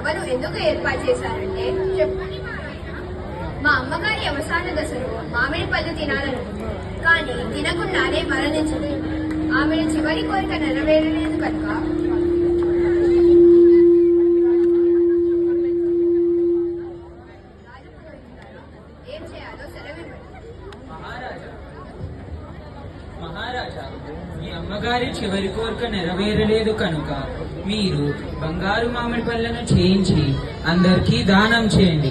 సభను ఎందుకు ఏర్పాటు చేశారంటే మా అమ్మగారి అవసాన దశలో మామిడి పళ్ళు తినాలను కానీ తినకుండానే మరణించింది. ఆమెను చివరి కోరిక నెరవేరలేదు కనుక ఏం చేయాలో సెలవివ్వండి. మహారాజా, మీ అమ్మగారి చివరి కోరిక నెరవేరలేదు కనుక మీరు బంగారు మామిడి పళ్ళను చేయించి అందరికీ దానం చేయండి.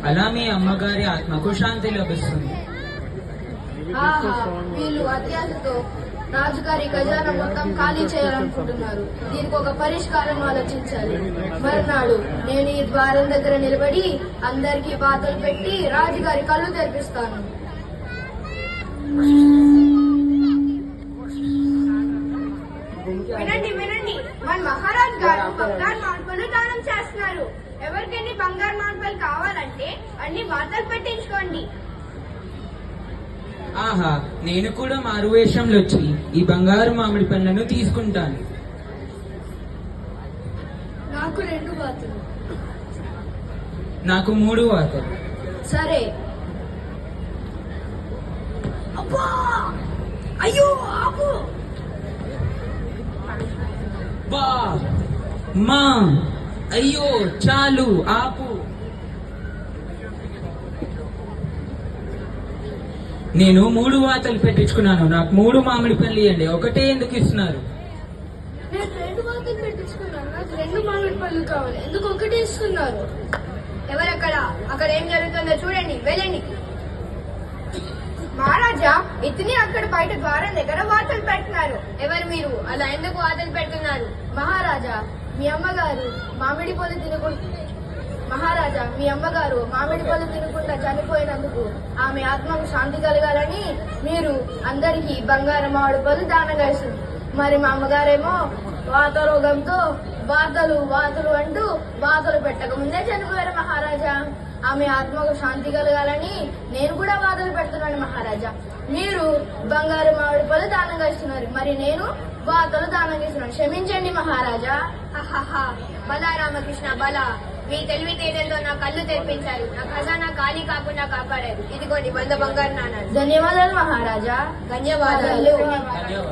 అలా మీ అమ్మగారి ఆత్మకు శాంతి లభిస్తుంది. వీళ్ళు అత్యాశతో రాజుగారి ఖజానా మొత్తం ఖాళీ చేయాలనుకుంటున్నారు. దీనికి ఒక పరిష్కారం ఆలోచించాలి. మరునాడు నేను ఈ ద్వారం దగ్గర నిలబడి అందరికీ బాధలు పెట్టి రాజుగారి కళ్ళు తెరిపిస్తాను. వినండి వినండి, మన మహారాజ్ గారు బంగారు మామిడిపళ్ళు దానం చేస్తున్నారు. ఎవరికైనా బంగారు మామిడిపళ్ళు కావాలంటే అన్ని వార్తలు పెట్టించుకోండి. ఆహా, నేను కూడా మారువేషంలో వచ్చి ఈ బంగారు మామిడి పళ్ళను తీసుకుంటాను. నాకు 2 వార్తలు. నాకు 3 వార్తలు. సరే. అబ్బా, అయ్యో ఆపు. బా మా అయ్యో చాలు ఆపు. నేను 3 వాతలు పెట్టించుకున్నాను. నాకు 3 మామిడి పళ్ళు ఇవ్వండి. ఒకటే ఎందుకు ఇస్తున్నారు? నేను 2 వార్తలు పెట్టించుకున్నాను. నాకు 2 మామిడి పళ్ళు కావాలి. ఎందుకు ఒకటి ఇస్తున్నారు? ఎవరక్కడ? అక్కడ ఏం జరుగుతుందో చూడండి, వెళ్ళండి. మహారాజా, ఇతని అక్కడ బయట ద్వారం దగ్గర వార్తలు పెడుతున్నారు. ఎవరు మీరు? అలా ఎందుకు వార్తలు పెడుతున్నారు? మహారాజా, మీ అమ్మగారు మామిడి పళ్ళు తినకుండా చనిపోయినందుకు ఆమె ఆత్మకు శాంతి కలగాలని మీరు అందరికీ బంగారు మామిడి పళ్ళు దానంగా ఇస్తుంది. మరి మా అమ్మగారేమో వాత రోగంతో వాతలు అంటూ వాతలు పెట్టక ముందే చనిపోయారు మహారాజా. ఆమె ఆత్మకు శాంతి కలగాలని నేను కూడా వాతలు పెడుతున్నాను మహారాజా. మీరు బంగారు మామిడి పళ్ళు దానంగా ఇస్తున్నారు, మరి నేను వాతలు దానంగా ఇస్తున్నాను. క్షమించండి మహారాజా. బలా రామకృష్ణ బలా, మీ తెలివితేటలతో నా కళ్ళు తెరిపించారు. నా ఖజానా ఖాళీ కాకుండా కాపాడారు. ఇదిగోండి 100 బంగారు నాణాలు. ధన్యవాదాలు మహారాజా. ధన్యవాదాలు. ధన్యవాదాలు.